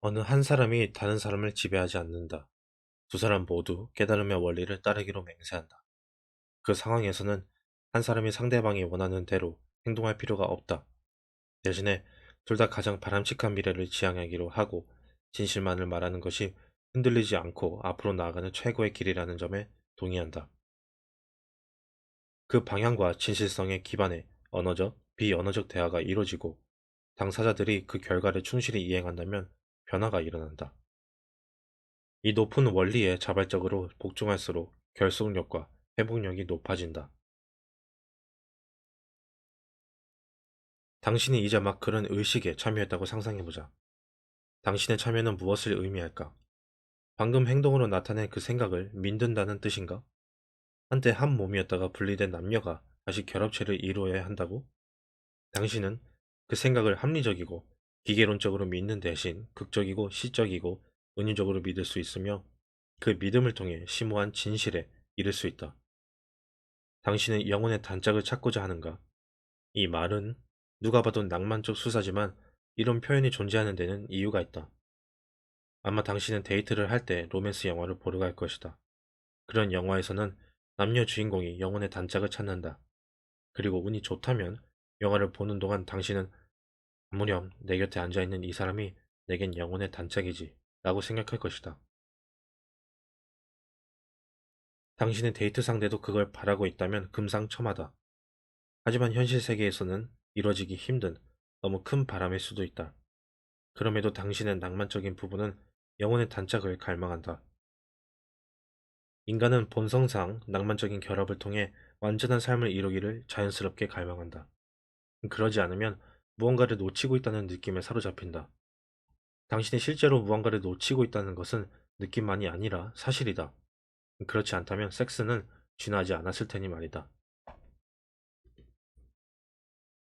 어느 한 사람이 다른 사람을 지배하지 않는다. 두 사람 모두 깨달음의 원리를 따르기로 맹세한다. 그 상황에서는 한 사람이 상대방이 원하는 대로 행동할 필요가 없다. 대신에 둘 다 가장 바람직한 미래를 지향하기로 하고 진실만을 말하는 것이 흔들리지 않고 앞으로 나아가는 최고의 길이라는 점에 동의한다. 그 방향과 진실성에 기반해 언어적, 비언어적 대화가 이루어지고 당사자들이 그 결과를 충실히 이행한다면 변화가 일어난다. 이 높은 원리에 자발적으로 복종할수록 결속력과 회복력이 높아진다. 당신이 이제 막 그런 의식에 참여했다고 상상해보자. 당신의 참여는 무엇을 의미할까? 방금 행동으로 나타낸 그 생각을 믿는다는 뜻인가? 한때 한 몸이었다가 분리된 남녀가 다시 결합체를 이루어야 한다고? 당신은 그 생각을 합리적이고 기계론적으로 믿는 대신 극적이고 시적이고 은유적으로 믿을 수 있으며 그 믿음을 통해 심오한 진실에 이를 수 있다. 당신은 영혼의 단짝을 찾고자 하는가? 이 말은 누가 봐도 낭만적 수사지만 이런 표현이 존재하는 데는 이유가 있다. 아마 당신은 데이트를 할 때 로맨스 영화를 보러 갈 것이다. 그런 영화에서는 남녀 주인공이 영혼의 단짝을 찾는다. 그리고 운이 좋다면 영화를 보는 동안 당신은 무렴 내 곁에 앉아있는 이 사람이 내겐 영혼의 단짝이지 라고 생각할 것이다. 당신의 데이트 상대도 그걸 바라고 있다면 금상첨화다. 하지만 현실 세계에서는 이뤄지기 힘든 너무 큰 바람일 수도 있다. 그럼에도 당신의 낭만적인 부분은 영혼의 단짝을 갈망한다. 인간은 본성상 낭만적인 결합을 통해 완전한 삶을 이루기를 자연스럽게 갈망한다. 그러지 않으면 무언가를 놓치고 있다는 느낌에 사로잡힌다. 당신이 실제로 무언가를 놓치고 있다는 것은 느낌만이 아니라 사실이다. 그렇지 않다면 섹스는 진화하지 않았을 테니 말이다.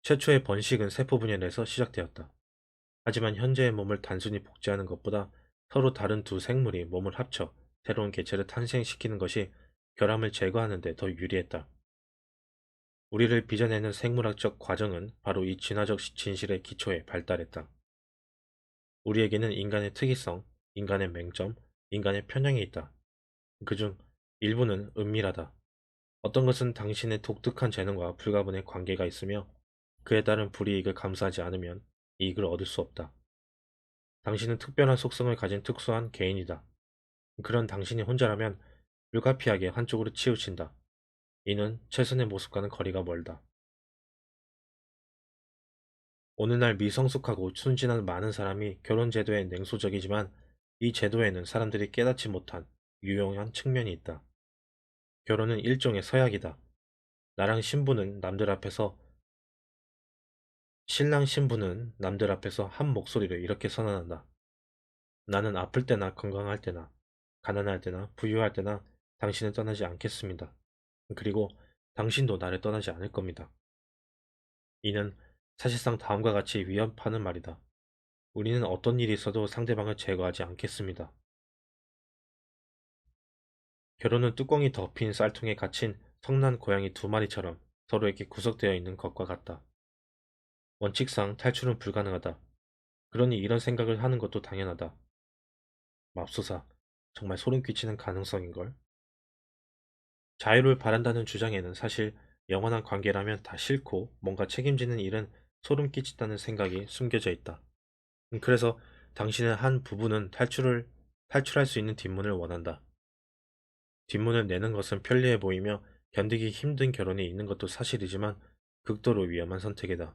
최초의 번식은 세포 분열에서 시작되었다. 하지만 현재의 몸을 단순히 복제하는 것보다 서로 다른 두 생물이 몸을 합쳐 새로운 개체를 탄생시키는 것이 결함을 제거하는 데 더 유리했다. 우리를 빚어내는 생물학적 과정은 바로 이 진화적 진실의 기초에 발달했다. 우리에게는 인간의 특이성, 인간의 맹점, 인간의 편향이 있다. 그중 일부는 은밀하다. 어떤 것은 당신의 독특한 재능과 불가분의 관계가 있으며 그에 따른 불이익을 감수하지 않으면 이익을 얻을 수 없다. 당신은 특별한 속성을 가진 특수한 개인이다. 그런 당신이 혼자라면 불가피하게 한쪽으로 치우친다. 이는 최선의 모습과는 거리가 멀다. 오늘날 미성숙하고 순진한 많은 사람이 결혼 제도에 냉소적이지만 이 제도에는 사람들이 깨닫지 못한 유용한 측면이 있다. 결혼은 일종의 서약이다. 나랑 신부는 남들 앞에서 신랑 신부는 남들 앞에서 한 목소리로 이렇게 선언한다. 나는 아플 때나 건강할 때나 가난할 때나 부유할 때나 당신을 떠나지 않겠습니다. 그리고 당신도 나를 떠나지 않을 겁니다. 이는 사실상 다음과 같이 위협하는 말이다. 우리는 어떤 일이 있어도 상대방을 제거하지 않겠습니다. 결혼은 뚜껑이 덮인 쌀통에 갇힌 성난 고양이 두 마리처럼 서로에게 구속되어 있는 것과 같다. 원칙상 탈출은 불가능하다. 그러니 이런 생각을 하는 것도 당연하다. 맙소사, 정말 소름 끼치는 가능성인걸? 자유를 바란다는 주장에는 사실 영원한 관계라면 다 싫고 뭔가 책임지는 일은 소름 끼친다는 생각이 숨겨져 있다. 그래서 당신의 한 부부는 탈출할 수 있는 뒷문을 원한다. 뒷문을 내는 것은 편리해 보이며 견디기 힘든 결혼이 있는 것도 사실이지만 극도로 위험한 선택이다.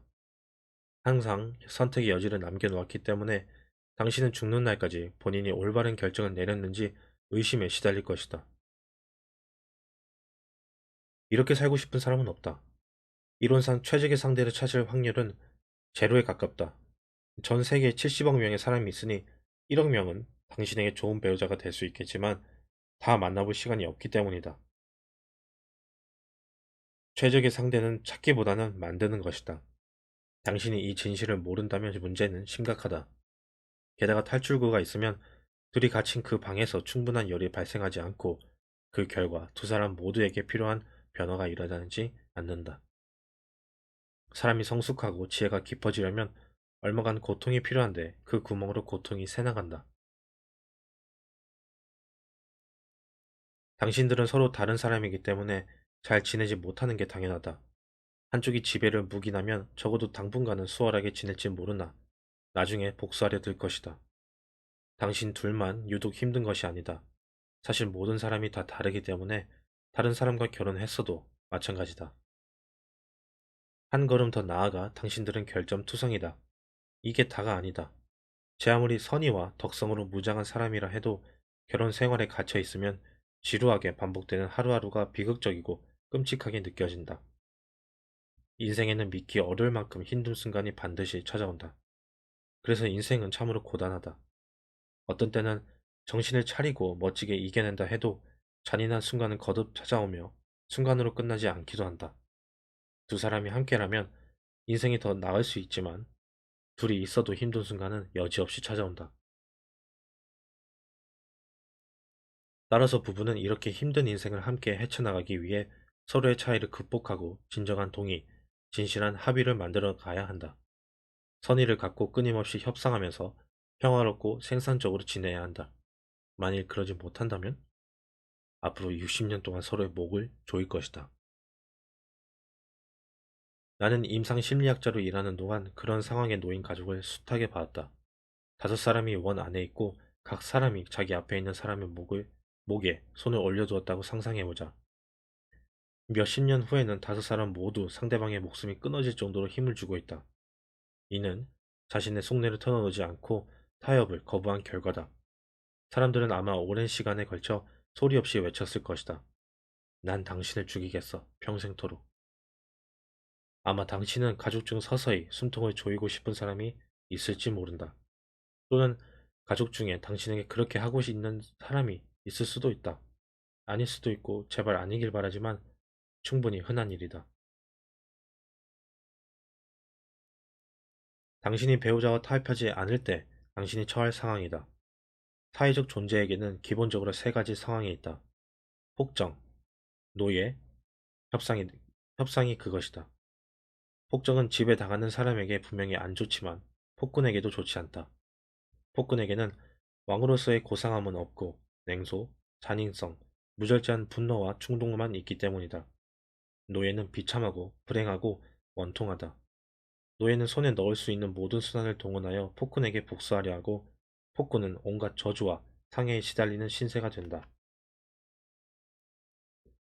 항상 선택의 여지를 남겨놓았기 때문에 당신은 죽는 날까지 본인이 올바른 결정을 내렸는지 의심에 시달릴 것이다. 이렇게 살고 싶은 사람은 없다. 이론상 최적의 상대를 찾을 확률은 제로에 가깝다. 전 세계에 70억 명의 사람이 있으니 1억 명은 당신에게 좋은 배우자가 될 수 있겠지만 다 만나볼 시간이 없기 때문이다. 최적의 상대는 찾기보다는 만드는 것이다. 당신이 이 진실을 모른다면 문제는 심각하다. 게다가 탈출구가 있으면 둘이 갇힌 그 방에서 충분한 열이 발생하지 않고 그 결과 두 사람 모두에게 필요한 변화가 일어나지 않는다. 사람이 성숙하고 지혜가 깊어지려면 얼마간 고통이 필요한데 그 구멍으로 고통이 새나간다. 당신들은 서로 다른 사람이기 때문에 잘 지내지 못하는 게 당연하다. 한쪽이 지배를 묵인하면 적어도 당분간은 수월하게 지낼지 모르나 나중에 복수하려 들 것이다. 당신 둘만 유독 힘든 것이 아니다. 사실 모든 사람이 다 다르기 때문에 다른 사람과 결혼했어도 마찬가지다. 한 걸음 더 나아가 당신들은 결점투성이다. 이게 다가 아니다. 제 아무리 선의와 덕성으로 무장한 사람이라 해도 결혼 생활에 갇혀 있으면 지루하게 반복되는 하루하루가 비극적이고 끔찍하게 느껴진다. 인생에는 믿기 어려울 만큼 힘든 순간이 반드시 찾아온다. 그래서 인생은 참으로 고단하다. 어떤 때는 정신을 차리고 멋지게 이겨낸다 해도 잔인한 순간은 거듭 찾아오며 순간으로 끝나지 않기도 한다. 두 사람이 함께라면 인생이 더 나을 수 있지만 둘이 있어도 힘든 순간은 여지없이 찾아온다. 따라서 부부는 이렇게 힘든 인생을 함께 헤쳐나가기 위해 서로의 차이를 극복하고 진정한 동의, 진실한 합의를 만들어 가야 한다. 선의를 갖고 끊임없이 협상하면서 평화롭고 생산적으로 지내야 한다. 만일 그러지 못한다면 앞으로 60년 동안 서로의 목을 조일 것이다. 나는 임상심리학자로 일하는 동안 그런 상황에 놓인 가족을 숱하게 봤다. 다섯 사람이 원 안에 있고 각 사람이 자기 앞에 있는 사람의 목에 손을 올려두었다고 상상해보자. 몇십 년 후에는 다섯 사람 모두 상대방의 목숨이 끊어질 정도로 힘을 주고 있다. 이는 자신의 속내를 털어놓지 않고 타협을 거부한 결과다. 사람들은 아마 오랜 시간에 걸쳐 소리 없이 외쳤을 것이다. 난 당신을 죽이겠어. 평생토록. 아마 당신은 가족 중 서서히 숨통을 조이고 싶은 사람이 있을지 모른다. 또는 가족 중에 당신에게 그렇게 하고 있는 사람이 있을 수도 있다. 아닐 수도 있고 제발 아니길 바라지만 충분히 흔한 일이다. 당신이 배우자와 타협하지 않을 때 당신이 처할 상황이다. 사회적 존재에게는 기본적으로 세 가지 상황이 있다. 폭정, 노예, 협상이, 협상이 그것이다. 폭정은 지배당하는 사람에게 분명히 안 좋지만 폭군에게도 좋지 않다. 폭군에게는 왕으로서의 고상함은 없고 냉소, 잔인성, 무절제한 분노와 충동만 있기 때문이다. 노예는 비참하고 불행하고 원통하다. 노예는 손에 넣을 수 있는 모든 수단을 동원하여 폭군에게 복수하려 하고 폭군은 온갖 저주와 상해에 시달리는 신세가 된다.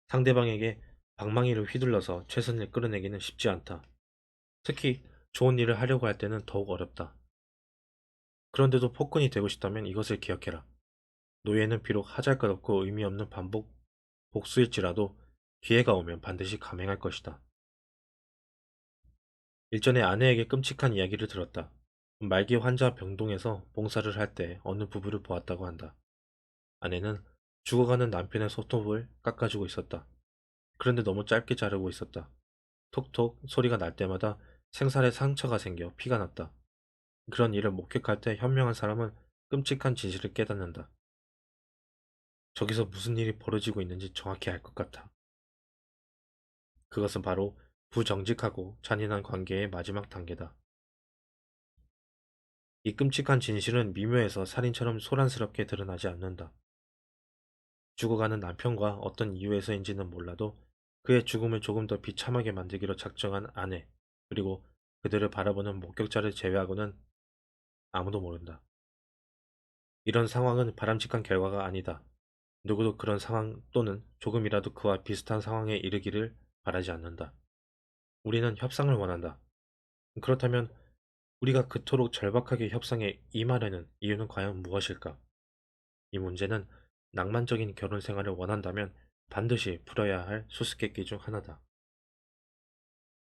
상대방에게 방망이를 휘둘러서 최선을 끌어내기는 쉽지 않다. 특히 좋은 일을 하려고 할 때는 더욱 어렵다. 그런데도 폭군이 되고 싶다면 이것을 기억해라. 노예는 비록 하잘것없고 의미 없는 복수일지라도 기회가 오면 반드시 감행할 것이다. 일전에 아내에게 끔찍한 이야기를 들었다. 말기 환자 병동에서 봉사를 할 때 어느 부부를 보았다고 한다. 아내는 죽어가는 남편의 손톱을 깎아주고 있었다. 그런데 너무 짧게 자르고 있었다. 톡톡 소리가 날 때마다 생살에 상처가 생겨 피가 났다. 그런 일을 목격할 때 현명한 사람은 끔찍한 진실을 깨닫는다. 저기서 무슨 일이 벌어지고 있는지 정확히 알 것 같아. 그것은 바로 부정직하고 잔인한 관계의 마지막 단계다. 이 끔찍한 진실은 미묘해서 살인처럼 소란스럽게 드러나지 않는다. 죽어가는 남편과 어떤 이유에서인지는 몰라도 그의 죽음을 조금 더 비참하게 만들기로 작정한 아내, 그리고 그들을 바라보는 목격자를 제외하고는 아무도 모른다. 이런 상황은 바람직한 결과가 아니다. 누구도 그런 상황 또는 조금이라도 그와 비슷한 상황에 이르기를 바라지 않는다. 우리는 협상을 원한다. 그렇다면 우리가 그토록 절박하게 협상에 임하려는 이유는 과연 무엇일까? 이 문제는 낭만적인 결혼 생활을 원한다면 반드시 풀어야 할 수수께끼 중 하나다.